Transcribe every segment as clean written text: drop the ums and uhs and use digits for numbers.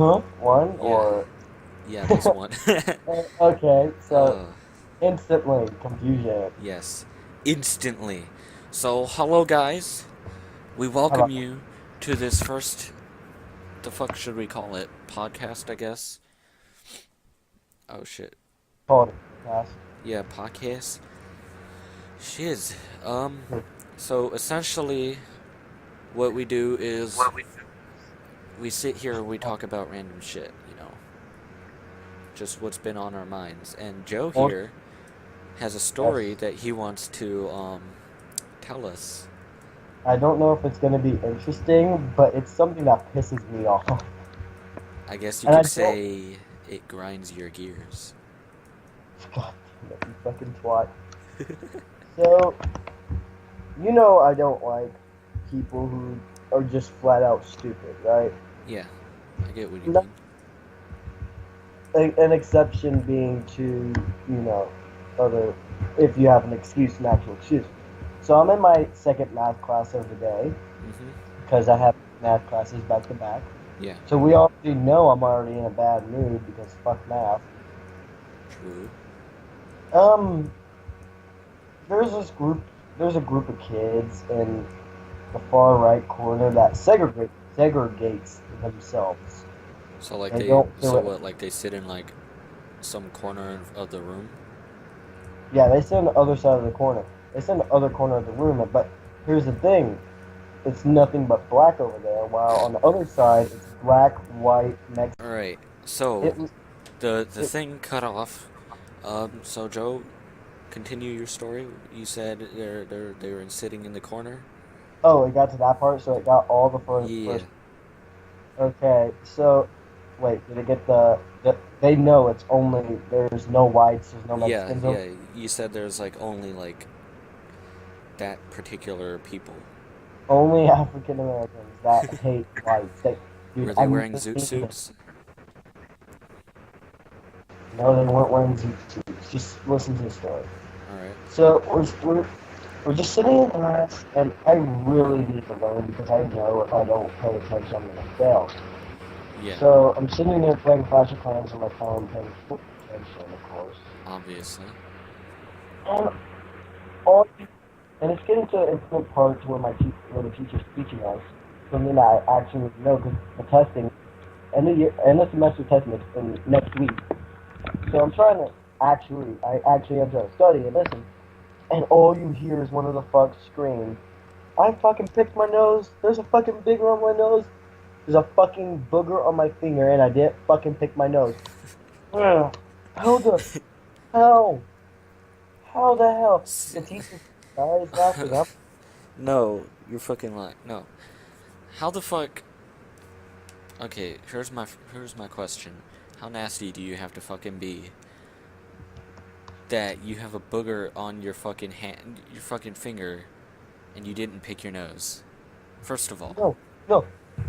Huh? One Yeah, or yeah, this one. okay, so uh, instantly confusion. yes, instantly. So, hello guys. We How welcome about you to this first, the fuck should we call it? Podcast, I guess. Oh shit. call it a pass? Yeah, podcast. Shiz. So essentially, what we do is we sit here and we talk about random shit, just what's been on our minds. And Joe Or here has a story yes. that he wants to tell us. I don't know if it's gonna be interesting, but it's something that pisses me off. I guess you And I could don't say it grinds your gears. God damn it, you fucking twat. So, I don't like people who are just flat out stupid, right? Yeah, I get what you No, mean. an exception being to, you know, other, if you have an excuse, an actual excuse. So I'm in my second math class of the day Mm-hmm. because I have math classes back to back. Yeah, So we already know I'm already in a bad mood because fuck math. true. Um, there's this group, there's a group of kids in the far right corner that segregates themselves. So like They they, don't do so it. what? Like they sit in like some corner of the room. Yeah, they sit on the other side of the corner. They sit in the other corner of the room. But here's the thing: it's nothing but black over there. While on the other side, it's black, white, Mexican. All right. So It, the it, thing cut off. So Joe, continue your story. You said they were sitting in the corner. oh, it got to that part, so it got all the Yeah. first. Okay, so wait, did it get the? They know it's only there's no whites, there's no Yeah, Mexicans over. yeah. You said there's like only like that particular people. Only African Americans that hate whites. Dude, Were they I've wearing never zoot seen this. suits? No, they weren't wearing zoot suits. Just listen to the story. All right. So we're just sitting in class, and I really need to learn because I know if I don't pay attention, I'm gonna fail. Yeah, So I'm sitting there playing Clash of Clans on my phone, paying full attention, of course. obviously. And all and it's getting to an important part where where the teacher's teaching us something that I actually know because the testing end of semester testing is in next week. So I'm trying to I actually am trying to study and listen, and all you hear is one of the fucks scream, I fucking picked my nose. There's a fucking bigger on my nose. There's a fucking booger on my finger, and I didn't fucking pick my nose. Ugh. How the hell? How the hell? The teacher is laughing. No, you're fucking lying. No. How the fuck? Okay, here's my question. How nasty do you have to fucking be that you have a booger on your fucking hand, your fucking finger, and you didn't pick your nose? First of all, No, no.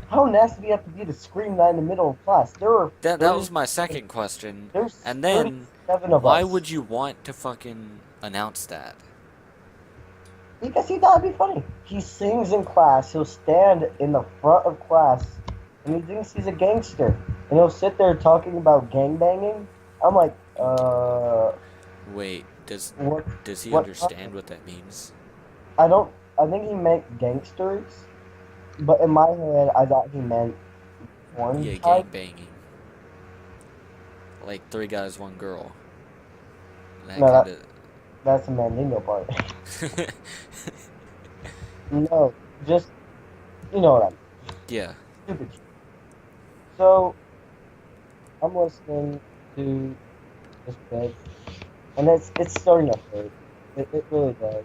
How nasty do you have to be to scream that in the middle of class? There are that was 30, my second question. there's And then, 37 of why us. would you want to fucking announce that? Because he thought it'd be funny. He sings in class. He'll stand in the front of class, and he thinks he's a gangster. And he'll sit there talking about gangbanging. I'm like, Wait, does what? does he What? understand what that means? I don't. I think he meant gangsters, but in my head, I thought he meant porn Yeah, type. gang banging. Like three guys, one girl. That No, kind of. that's the Mandingo part. No, just what I mean. Yeah. Stupid. So I'm listening to this bit, and it's starting to hurt. It really does.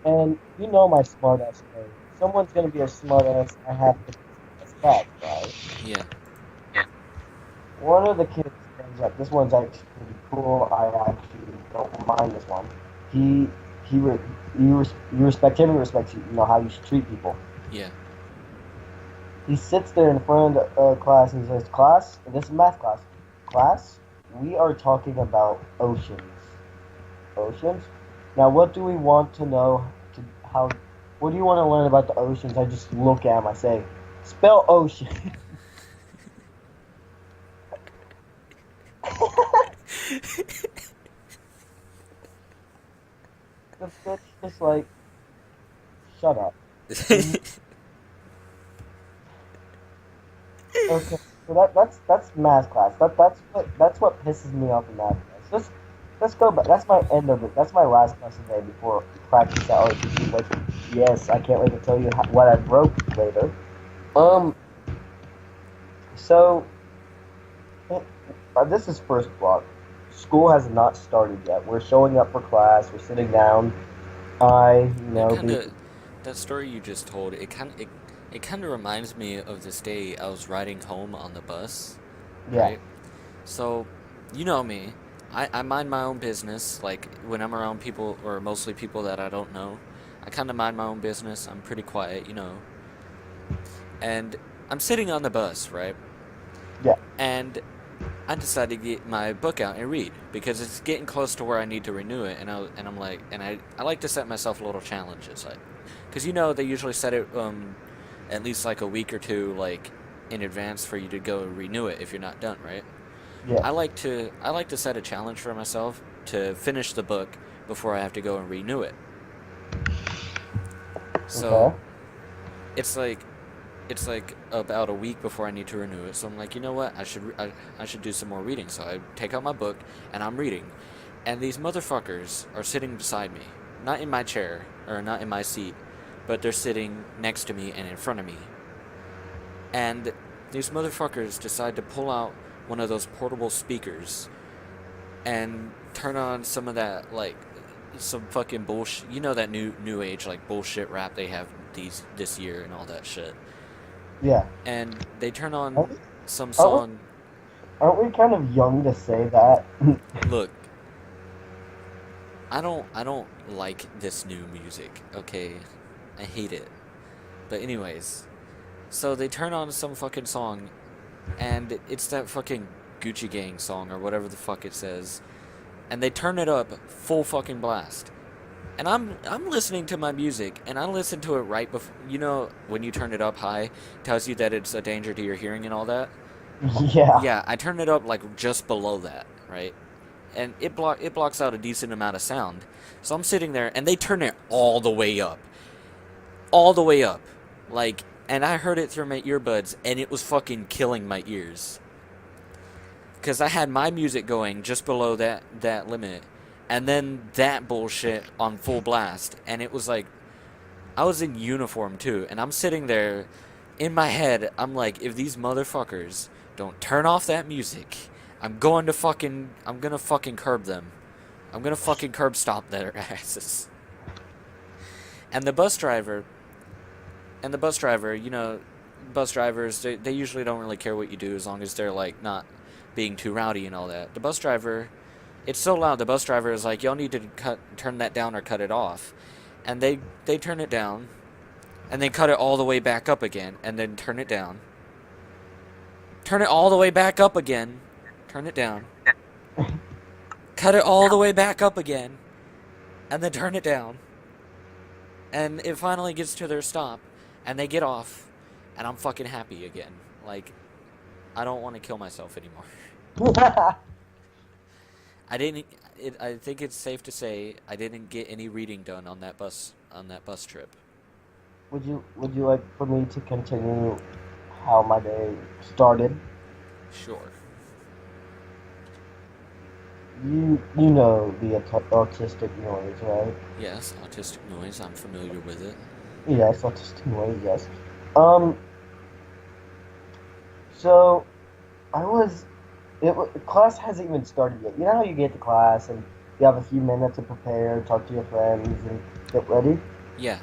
And my smart ass thing. Someone's gonna be a smart ass. I have to that's back, right? Yeah. One of the kids stands up. This one's actually pretty cool. I actually don't mind this one. He he re, you respect him. He respects you. You know how you should treat people. Yeah. He sits there in front of the class and he says, "Class, this is math class. Class, we are talking about oceans. Oceans. Now, what do we want to know? How? What do you want to learn about the oceans?" I just look at him. I say, "Spell ocean." The bitch just like, shut up. And okay, so that's math class. That's what pisses me off in math class. Let's go back. That's my end of it. That's my last class today before practice hours. Which, yes, I can't wait to tell you what I broke later. uh, Um, so this is first block. School has not started yet. We're showing up for class. We're sitting down. I, you that know, kind be of that story you just told. It kind of reminds me of this day I was riding home on the bus, yeah, right? So, you know me. I mind my own business. Like when I'm around people, or mostly people that I don't know, I kind of mind my own business. I'm pretty quiet, you know. And I'm sitting on the bus, right? yeah. And I decided to get my book out and read because it's getting close to where I need to renew it, and I'm like, I like to set myself little challenges, like, because you know they usually set it at least like a week or two like in advance for you to go renew it if you're not done, right? Yeah. I like to set a challenge for myself to finish the book before I have to go and renew it. So Okay. it's like it's like about a week before I need to renew it. So I'm like, you know what? I should do some more reading. So I take out my book and I'm reading. And these motherfuckers are sitting beside me. Not in my chair or not in my seat, but they're sitting next to me and in front of me. And these motherfuckers decide to pull out one of those portable speakers and turn on some of that like some fucking bullshit. You know that new age like bullshit rap they have this year and all that shit. Yeah. And they turn Aren't on we, some aren't we, song. aren't we kind of young to say that? Look, I don't like this new music, okay? I hate it. But anyways, so they turn on some fucking song and it's that fucking Gucci Gang song or whatever the fuck it says. And they turn it up full fucking blast. And I'm listening to my music and I listen to it right before, you know, when you turn it up high, it tells you that it's a danger to your hearing and all that. Yeah. Yeah, I turn it up like just below that, right? And it blocks out a decent amount of sound. So I'm sitting there and they turn it all the way up, like, and I heard it through my earbuds and it was fucking killing my ears because I had my music going just below that limit, and then that bullshit on full blast, and it was like I was in uniform too, and I'm sitting there in my head. I'm like, if these motherfuckers don't turn off that music, I'm gonna fucking curb them. I'm gonna fucking curb stop their asses. And the bus driver, you know, bus drivers, they usually don't really care what you do as long as they're like not being too rowdy and all that. The bus driver, it's so loud. The bus driver is like, y'all need to turn that down or cut it off, and they turn it down, and then cut it all the way back up again, and then turn it down, turn it all the way back up again, turn it down, cut it all the way back up again, and then turn it down, and it finally gets to their stop, and they get off, and I'm fucking happy again. Like, I don't want to kill myself anymore. I didn't. I think it's safe to say I didn't get any reading done on that bus trip. Would you like for me to continue how my day started? Sure. You know the autistic noise, right? Yes, autistic noise. I'm familiar with it. Yes, autistic noise. Yes. Um. So I was. Class hasn't even started yet. You know how you get to class and you have a few minutes to prepare, talk to your friends, and get ready. Yeah.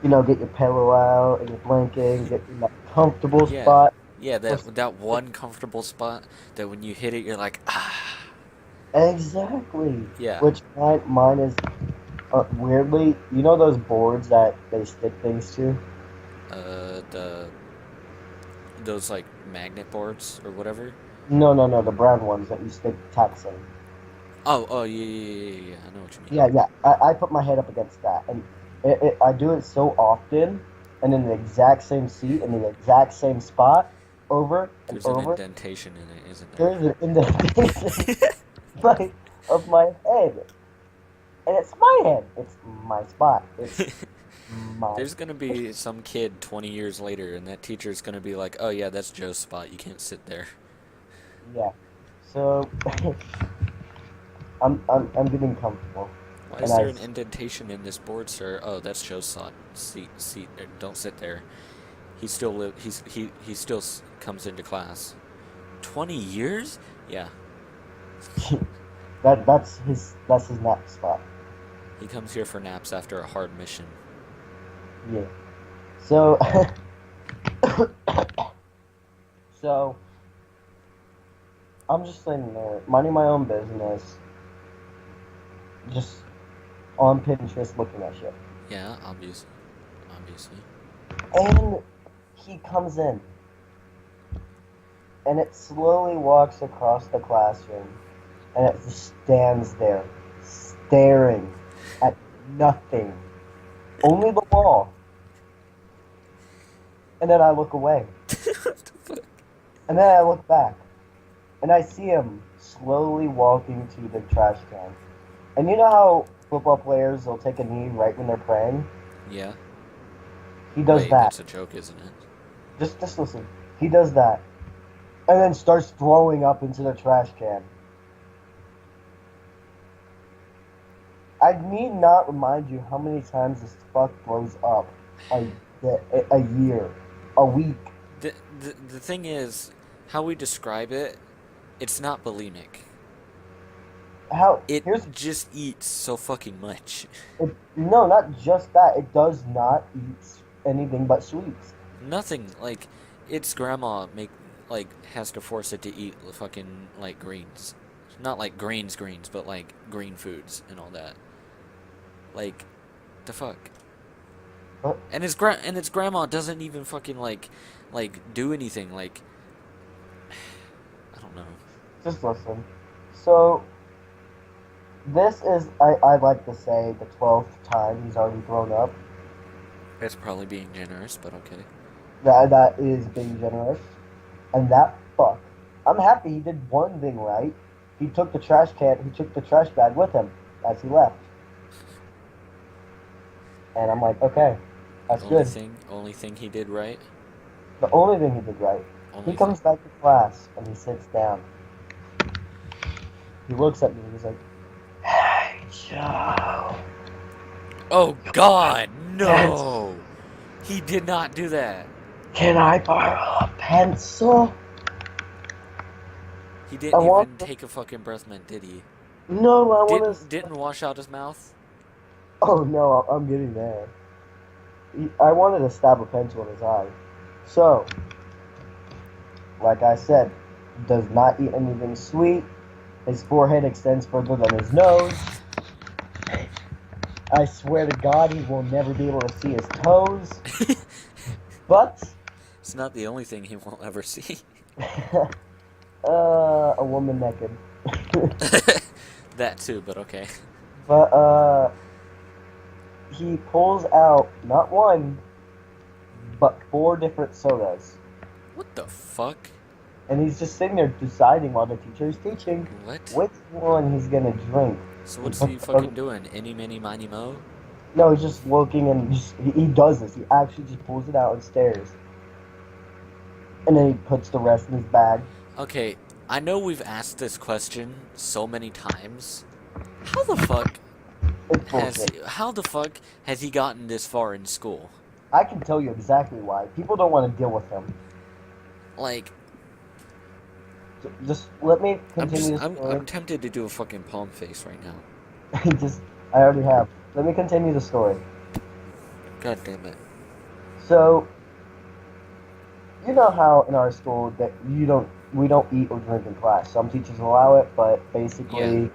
Get your pillow out and your blanket, get in that comfortable Yeah. spot. Yeah. Or That one comfortable spot that when you hit it, you're like, ah. exactly. Yeah. Which mine is weirdly, those boards that they stick things to? The those like magnet boards or whatever. No, no, no, the brown ones that you stick tacks in. Oh yeah, yeah. I know what you mean. Yeah, yeah. I put my head up against that, and I do it so often, and in the exact same seat, in the exact same spot, over and There's an over. indentation in it, isn't there? There's an indentation. my of my head, and it's my head. It's my spot. It's my There's gonna be some kid 20 years later, and that teacher's gonna be like, "Oh yeah, that's Joe's spot. You can't sit there." yeah. So I'm getting comfortable, Why and is there an indentation in this board, sir? Oh, that's Joe's spot. Seat. Don't sit there. He still he still comes into class. 20 years? Yeah, that's his nap spot. he comes here for naps after a hard mission. Yeah. So so I'm just sitting there, minding my own business, just on Pinterest looking at shit. Yeah, obviously. And he comes in, and it slowly walks across the classroom, and it just stands there, staring at nothing, only the wall. And then I look away, What the fuck? and then I look back, and I see him slowly walking to the trash can. And you know how football players will take a knee right when they're praying? Yeah. He does Wait, that. that's a joke, isn't it? Just listen. He does that, and then starts throwing up into the trash can. I need not remind you how many times this fuck throws up a, a year, a week. The thing is, how we describe it, it's not bulimic. How It here's just eats so fucking much. it, no, not just that. It does not eat anything but sweets. Nothing like its grandma has to force it to eat fucking like greens. Not like greens, but like green foods and all that. Like the fuck. But And its grandma doesn't even fucking do anything like I don't know. just listen. So this is I'd like to say the 12th time he's already thrown up. It's probably being generous, but okay. That is being generous. And that fuck. I'm happy he did one thing right. He took the trash can. He took the trash bag with him as he left. And I'm like, okay, that's good. Only thing he did right. The only thing he did right. He Only thing. comes back to class and he sits down. He looks at me and he's like, "Hey, Joe. Oh God, no! He did not do that. Can I borrow a pencil? He I didn't want even to, take a fucking breath mint, did he? no, I want to. Didn't wash out his mouth. Oh no, I'm getting there. I wanted to stab a pencil in his eye. So, like I said, does not eat anything sweet. His forehead extends further than his nose. I swear to God, he will never be able to see his toes. But, It's not the only thing he won't ever see. a woman naked. That too, but okay. But, he pulls out not one, but 4 different sodas. What the fuck? And he's just sitting there deciding while the teacher is teaching What? which one he's gonna drink. So what's he fucking doing? Any, mini, miny, mo? No, he's just looking and he does this. He actually just pulls it out and stares. And then he puts the rest in his bag. Okay, I know we've asked this question so many times. How the fuck It's bullshit. how the fuck has he gotten this far in school? I can tell you exactly why. People don't want to deal with him. Like, Just let me continue the story. I'm tempted to do a fucking palm face right now. I already have. Let me continue the story. God damn it. So, you know how in our school that we don't eat or drink in class. Some teachers allow it, but basically,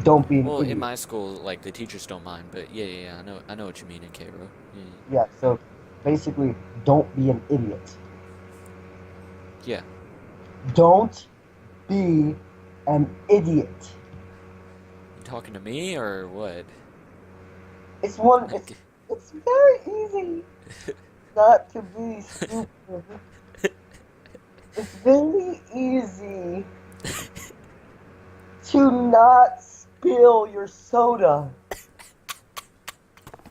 don't be an Well, idiot. in my school, like the teachers don't mind, but yeah, I know what you mean in Cairo. Yeah. Yeah, so basically, don't be an idiot. Yeah. Don't be an idiot. You talking to me or what? It's one. Like, It's very easy not to be stupid. It's very easy to not spill your soda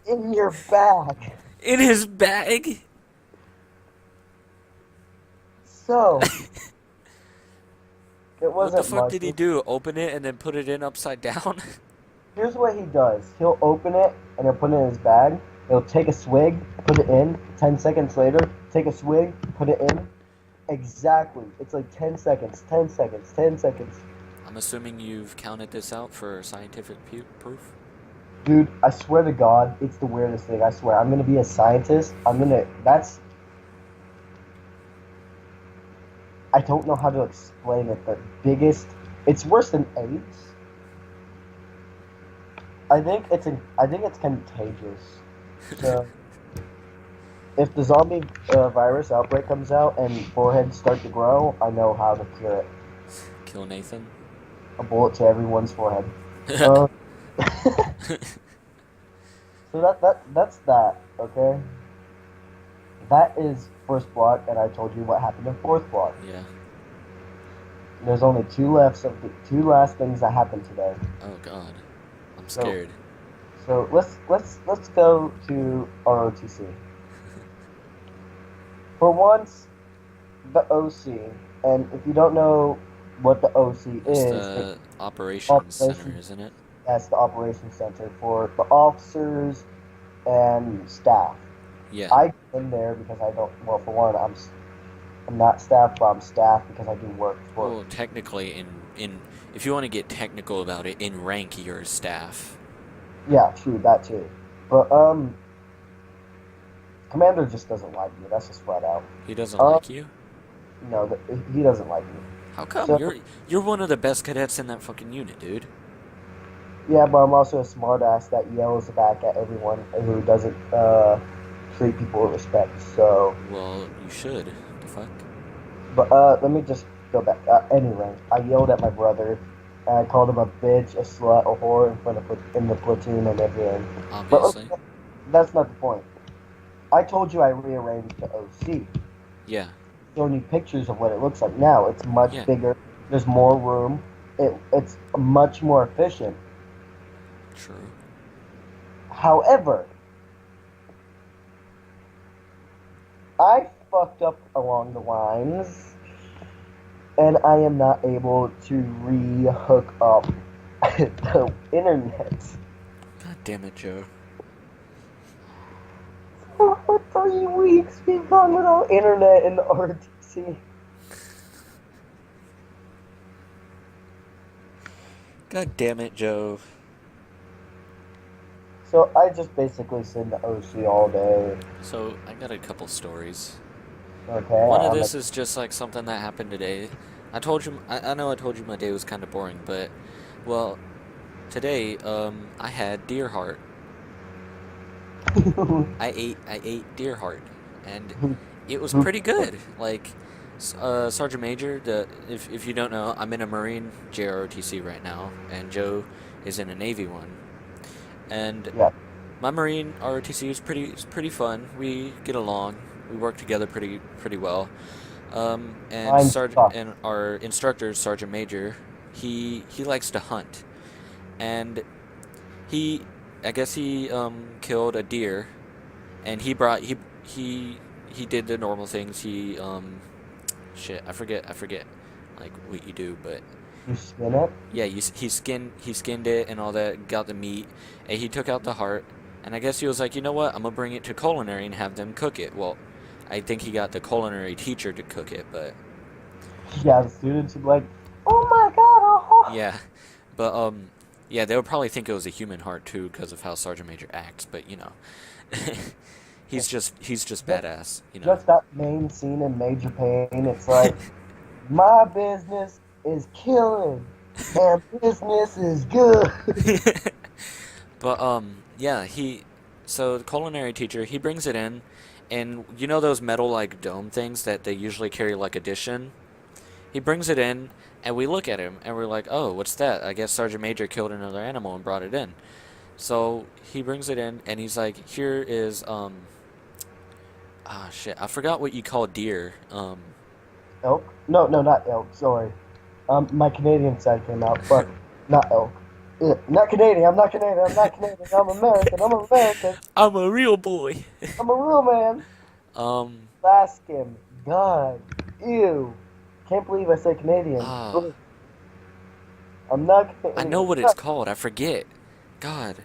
in your bag. In his bag? So, it What the wasn't fuck much. did he do? Open it and then put it in upside down? Here's what he does. He'll open it and he'll put it in his bag. He'll take a swig, put it in. 10 seconds later, take a swig, put it in. Exactly. It's like 10 seconds, 10 seconds, 10 seconds. I'm assuming you've counted this out for scientific proof? Dude, I swear to God, it's the weirdest thing. I swear. I'm going to be a scientist. I don't know how to explain it. The biggest, it's worse than AIDS. I think it's contagious. So, if the zombie virus outbreak comes out and foreheads start to grow, I know how to cure it. Kill Nathan? A bullet to everyone's forehead. Uh, so that's that. Okay. That is first block, and I told you what happened in fourth block. Yeah. There's only two left of the two last things that happened today. Oh god. I'm scared. So let's go to ROTC. For once, the OC, and if you don't know what the OC It's is, the operations center, isn't it? that's the operations center for the officers and staff. Yeah. I go in there because I don't. Well, for one, I'm not staff, but I'm staff because I do work for. Well, technically, in if you want to get technical about it, in rank you're staff. Yeah, true, that too. But Commander just doesn't like me. That's just flat out. He doesn't like you? No, he doesn't like me. How come? So, You're one of the best cadets in that fucking unit, dude. yeah, but I'm also a smartass that yells back at everyone who doesn't treat people with respect. So. Well, you should. The fuck? But let me just go back. Anyway, I yelled at my brother. And I called him a bitch, a slut, a whore in the platoon and everything. Obviously. But that's not the point. I told you I rearranged the OC. Yeah. Showing you pictures of what it looks like now. It's much bigger. There's more room. It's much more efficient. True. However, I fucked up along the lines, and I am not able to re-hook up the internet. God damn it, Joe. So for 3 weeks, we've gone without internet in the RTC. God damn it, Joe. So I just basically sit in the OC all day. So, I got a couple stories. Okay. One of this is just like something that happened today. I told you, I know I told you my day was kind of boring, but, well, today, I had deer heart. I ate deer heart, and it was pretty good. Like, Sergeant Major, if you don't know, I'm in a Marine JROTC right now, and Joe is in a Navy one. And yeah. my Marine ROTC is pretty fun. We get along. We work together pretty well. And our instructor, Sergeant Major, he likes to hunt, and I guess he killed a deer, and he did the normal things. Shit, I forget like what you do, but you skin it. Yeah, he skinned it and all that, got the meat, and he took out the heart, and I guess he was like, you know what, I'm gonna bring it to culinary and have them cook it. Well, I think he got the culinary teacher to cook it, but yeah, the students would be like, oh my god, oh. Yeah, but yeah, they would probably think it was a human heart too because of how Sergeant Major acts, but you know, he's just badass, you know. Just that main scene in Major Payne, it's like, my business is killing, and business is good. But yeah, so the culinary teacher, he brings it in, and you know those metal like dome things that they usually carry like a dish in? He brings it in, and we look at him, and we're like, oh, what's that? I guess Sergeant Major killed another animal and brought it in. So he brings it in, and he's like, here is shit, I forgot what you call deer. Elk? No, not elk. Sorry. My Canadian side came out, but Not elk. Not Canadian. I'm not Canadian. I'm not Canadian. I'm American. I'm American. I'm a real boy. I'm a real man. um, Alaskan. God. Ew. Can't believe I said Canadian. ah, Ugh. I'm not I know Canadian. what it's called. I forget. God,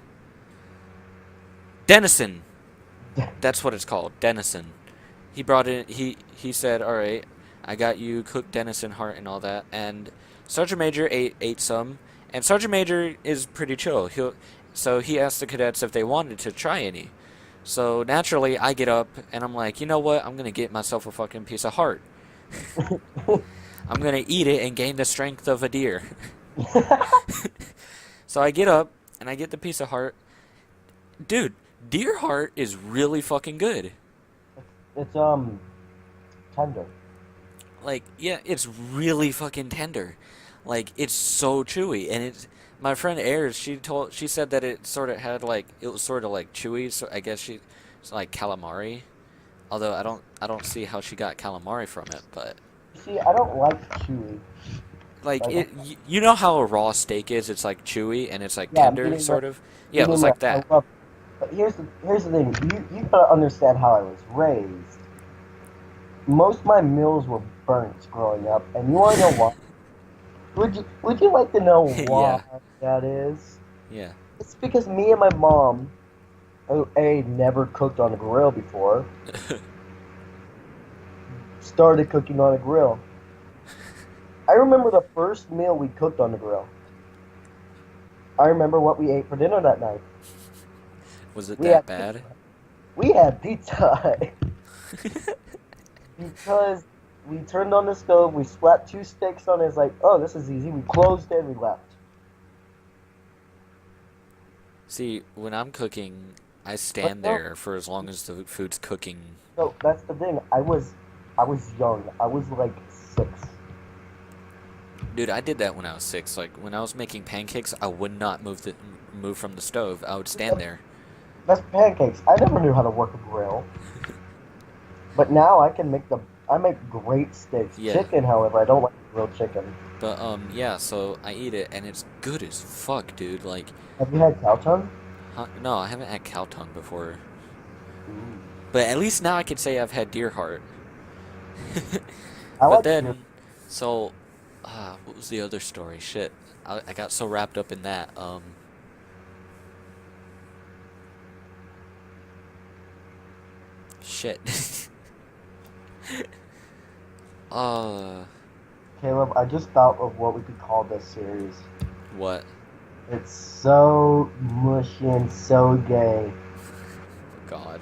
Denison. That's what it's called. Denison. He brought in. He said, "All right, I got you cooked venison heart and all that." And Sergeant Major ate some, and Sergeant Major is pretty chill. So he asked the cadets if they wanted to try any. So naturally, I get up and I'm like, you know what? I'm gonna get myself a fucking piece of heart. I'm gonna eat it and gain the strength of a deer. So I get up and I get the piece of heart. Dude, deer heart is really fucking good. It's tender. Like, yeah, it's really fucking tender. Like, it's so chewy, and it's my friend Ayers. She said that it sort of had like it was sort of like chewy. So I guess it's like calamari. Although I don't see how she got calamari from it, but See, I don't like chewy. like Like, you know how a raw steak is? It's like chewy and it's like yeah, tender, medium rare. sort of. Yeah, it Medium was rare. like I that. love. But here's the thing. You gotta understand how I was raised. Most of my meals were burnt growing up, and you wanna know why? Would you like to know why Yeah, that is? yeah. It's because me and my mom, who never cooked on a grill before, started cooking on a grill. I remember the first meal we cooked on the grill. I remember what we ate for dinner that night. Was it We that had bad? pizza. We had pizza because we turned on the stove, we slapped two sticks on it. It's like, oh, this is easy. We closed it, and we left. See, when I'm cooking, I But stand no, there for as long as the food's cooking. no, that's the thing. I was young. I was like 6. Dude, I did that when I was 6. Like when I was making pancakes, I would not move from the stove. I would stand there. That's pancakes. I never knew how to work a grill, but now I make great steaks. Yeah. Chicken, however, I don't like grilled chicken. But yeah, so I eat it and it's good as fuck, dude. Like, Have you had cow tongue? no, I haven't had cow tongue before. Ooh. But at least now I can say I've had deer heart. I But like deer. then, so, what was the other story? Shit, I got so wrapped up in that. Shit. uh, Caleb, I just thought of what we could call this series. what? It's so mushy and so gay. God.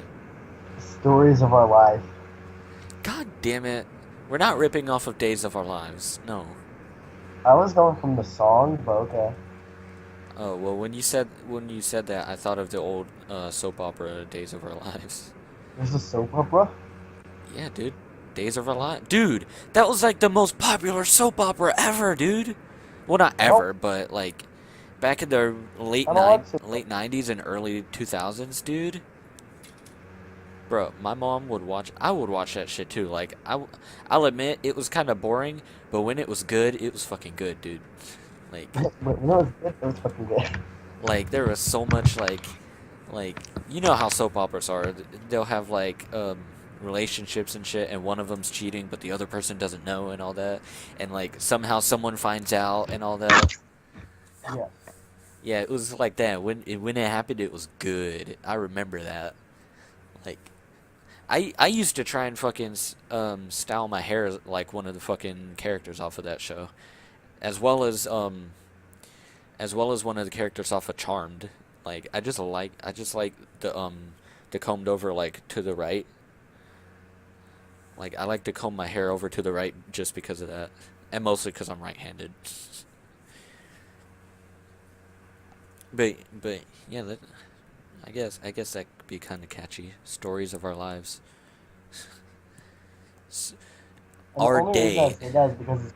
Stories of our life. God damn it. We're not ripping off of Days of Our Lives. No. I was going from the song, but okay. Oh, well, when you said that, I thought of the old soap opera Days of Our Lives. There's a soap opera? Yeah, dude. Days of Our Lives. Dude, that was like the most popular soap opera ever, dude. Well, not I don't, ever, but like back in the I don't like soap late 90s and early 2000s, dude. Bro, my mom would watch. I would watch that shit too. Like I'll admit it was kind of boring, but when it was good, it was fucking good, dude. Like, opera. But you know what's good? It was fucking good. there was so much like you know how soap operas are. They'll have like relationships and shit, and one of them's cheating, but the other person doesn't know and all that, and like somehow someone finds out and all that. Yeah. Yeah, it was like that. When it happened, it was good. I remember that. Like, I used to try and fucking style my hair like one of the fucking characters off of that show, as well as one of the characters off of Charmed. Like I just like the combed over like to the right. Like I like to comb my hair over to the right just because of that, and mostly because I'm right-handed. But yeah, I guess that could be kind of catchy. Stories of our lives. S- And the Our only reason I day. say that is because it's,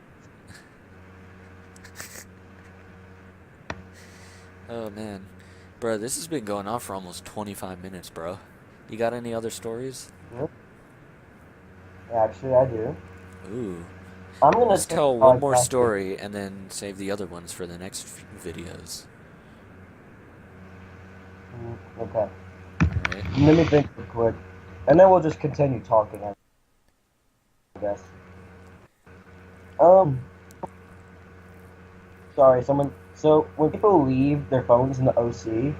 Oh man, bro, this has been going on for almost 25 minutes, bro. You got any other stories? good. Actually, I do. Ooh, I'm gonna Let's take tell one more podcast. story and then save the other ones for the next videos. Okay. Alright. Let me think real quick, and then we'll just continue talking. I guess. Um. Sorry, someone. So when people leave their phones in the OC,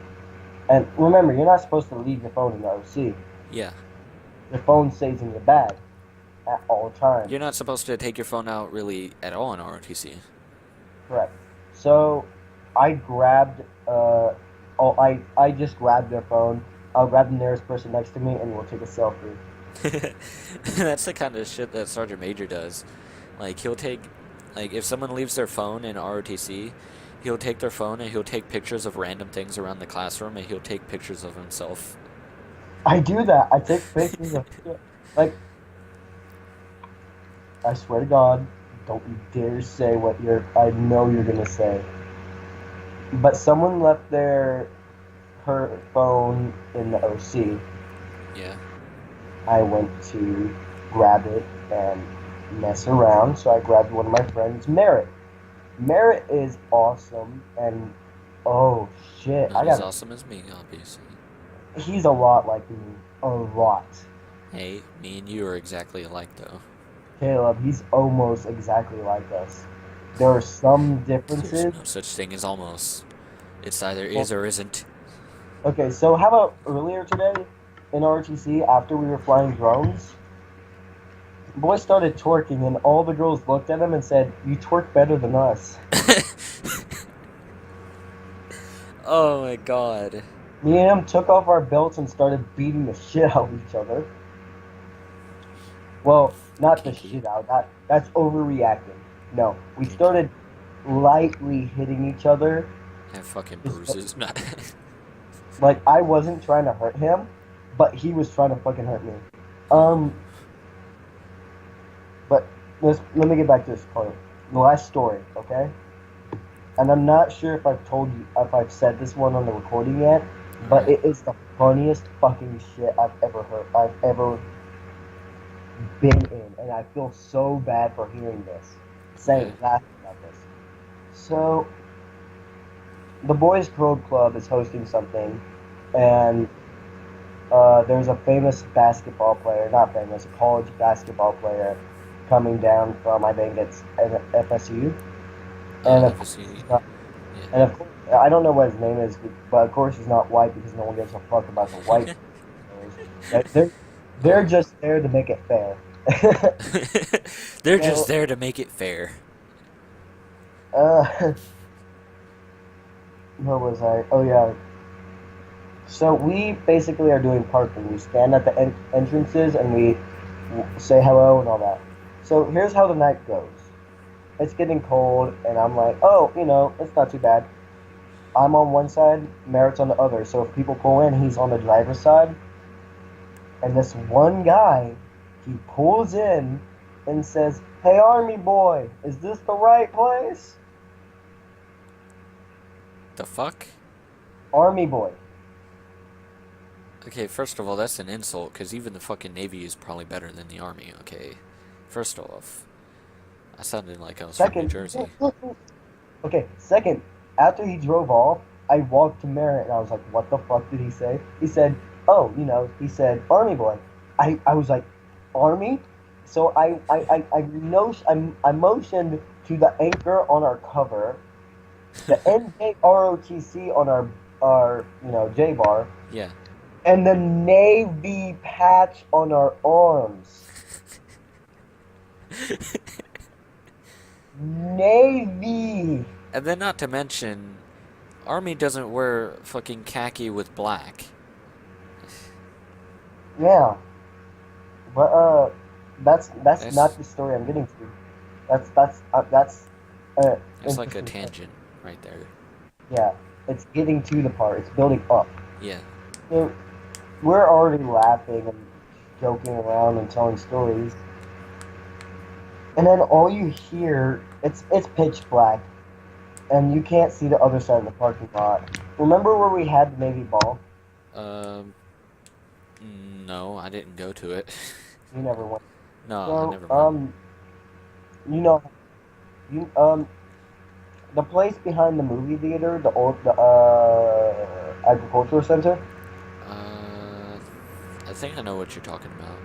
and remember, you're not supposed to leave your phone in the OC. Yeah. Your phone stays in your bag at all times. You're not supposed to take your phone out really at all in ROTC. Correct. So I grabbed. Oh, I just grabbed their phone. I'll grab the nearest person next to me, and we'll take a selfie. That's the kind of shit that Sergeant Major does. Like, he'll take, like, if someone leaves their phone in ROTC, he'll take their phone and he'll take pictures of random things around the classroom and he'll take pictures of himself. I do that. I take pictures of shit. Like, I swear to God, don't you dare say what I know you're gonna say. But someone left her phone in the OC. Yeah. I went to grab it and mess around, so I grabbed one of my friends, Merritt. Merritt is awesome, and oh shit, Not as awesome as me, obviously. he's a lot like me, a lot. Hey, me and you are exactly alike, though. Caleb, he's almost exactly like us. There are some There's differences. no such thing as almost. It's either Well, is or isn't. okay, so how about earlier today in RTC after we were flying drones? The boy started twerking, and all the girls looked at him and said, "You twerk better than us." Oh my god. Me and him took off our belts and started beating the shit out of each other. Well, not the Kinky. shit out. That's overreacting. No, we Kinky. started lightly hitting each other. I have fucking Just bruises. Not. like I wasn't trying to hurt him, but he was trying to fucking hurt me. Oh. But let me get back to this part. The last story, okay? And I'm not sure if I've said this one on the recording yet, but Alright. it is the funniest fucking shit I've ever heard. I've ever been in, and I feel so bad for hearing this, Okay. laughing about this. So, the Boys Code Club is hosting something, and there's a famous basketball player, not famous, a college basketball player coming down from, I think it's FSU. And of course, FSC. Yeah. and of course, I don't know what his name is, but of course he's not white because no one gives a fuck about the white. They're Oh. just there to make it fair. They're just So, there to make it fair. uh, where was I? Oh yeah. So we basically are doing parking. We stand at the entrances and we say hello and all that. So here's how the night goes. It's getting cold, and I'm like, oh, it's not too bad. I'm on one side, Merritt's on the other. So if people pull in, he's on the driver's side. And this one guy, he pulls in and says, "Hey, Army boy, is this the right place?" The fuck? Army boy. Okay, first of all, that's an insult, because even the fucking Navy is probably better than the Army, okay? First off, I sounded like I was from New Second, Jersey. okay, second, after he drove off, I walked to Merritt and I was like, what the fuck did he say? He said, oh, he said, Army boy. I was like, Army? So I motioned to the anchor on our cover, the NJROTC on our J bar, Yeah. and the Navy patch on our arms. Navy. And then not to mention, Army doesn't wear fucking khaki with black. Yeah. But that's That's not the story I'm getting to. That's that's like a interesting. tangent right there. Yeah, it's getting to the part. It's building up. Yeah. So we're already laughing and joking around and telling stories, and then all you hear it's pitch black, and you can't see the other side of the parking lot. Remember where we had the Navy ball? Um. No, I didn't go to it. You never went. No, I So never went. You know, you the place behind the movie theater, the agricultural center. Uh, I think I know what you're talking about.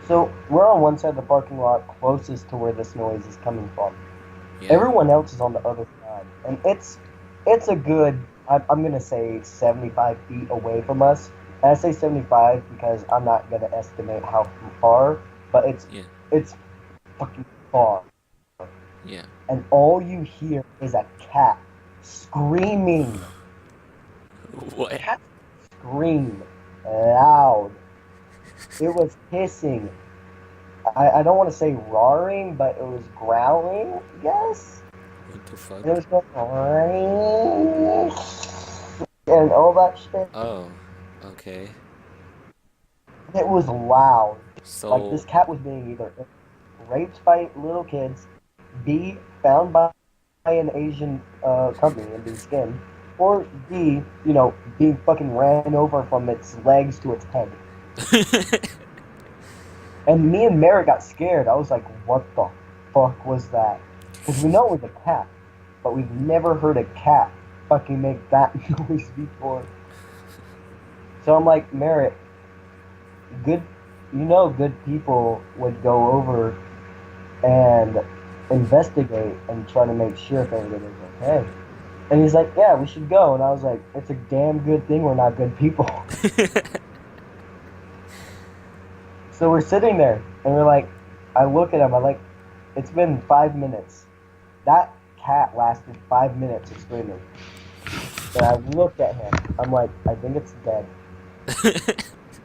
So we're on one side of the parking lot, closest to where this noise is coming from. Yeah. Everyone else is on the other side, and it's a good. I'm gonna say 75 feet away from us. And I say 75 because I'm not gonna estimate how far, but Yeah. it's fucking far. Yeah. And all you hear is a cat screaming. What? Cat scream loud. It was hissing. I don't want to say roaring, but it was growling. Yes, What the fuck? and it was going and all that shit. Oh. Okay. It was loud. Like So. this cat was being either raped by little kids, B, found by an Asian company and being skinned, or D, being fucking ran over from its legs to its head. And me and Mary got scared. I was like, what the fuck was that? Because we know it was a cat, but we've never heard a cat fucking make that noise before. So I'm like, Merritt, good, good people would go over and investigate and try to make sure if everything is okay. And he's like, yeah, we should go. And I was like, it's a damn good thing we're not good people. So we're sitting there and we're like, I look at him, I'm like, it's been 5 minutes. That cat lasted 5 minutes of screaming. And I looked at him, I'm like, I think it's dead.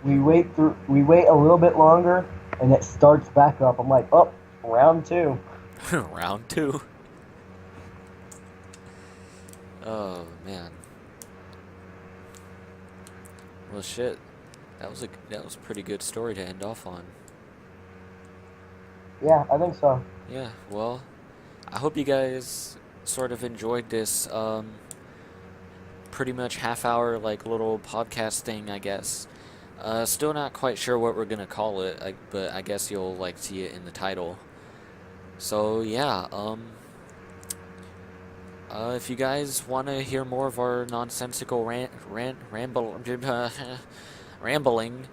We wait a little bit longer and it starts back up. I'm like, oh, round two. Round two. Oh man. Well, shit. That was a pretty good story to end off on. Yeah, I think so. Yeah. Well, I hope you guys sort of enjoyed this pretty much half hour like little podcast thing, I guess. Still not quite sure what we're gonna call it, but I guess you'll like see it in the title. So yeah, if you guys want to hear more of our nonsensical rambling,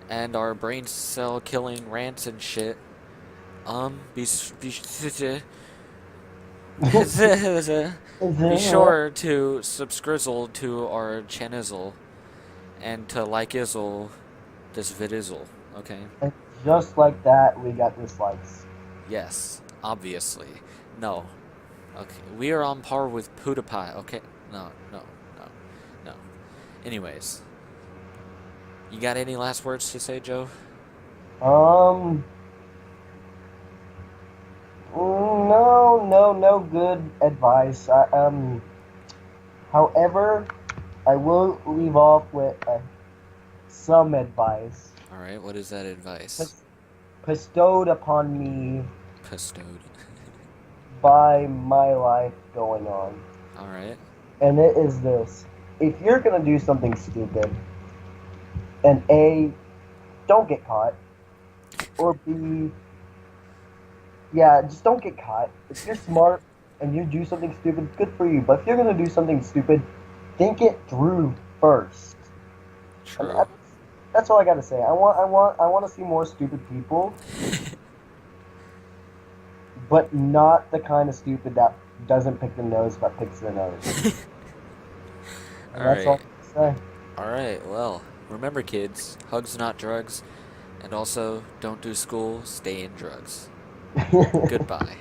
and our brain cell killing rants and shit, be be sure to subscrizzle to our channel and to like izzle this vidizzle. Okay. And just like that, we got dislikes. Yes, obviously. No. Okay, we are on par with PewDiePie. Okay, no, no, no, no. Anyways, you got any last words to say, Joe? Um, no good advice. However, I will leave off with some advice All right, what is that advice? bestowed upon me Bestowed. by my life going on. All right. And it is this. If you're going to do something stupid, and A, don't get caught, or B, yeah, just don't get caught. If you're smart and you do something stupid, good for you. But if you're going to do something stupid, think it through first. And True. that's all I got to say. I want to see more stupid people, but not the kind of stupid that doesn't pick the nose but picks the nose. All And that's all right. I can All right. Well, remember, kids, hugs not drugs, and also don't do school. Stay in drugs. say. Goodbye.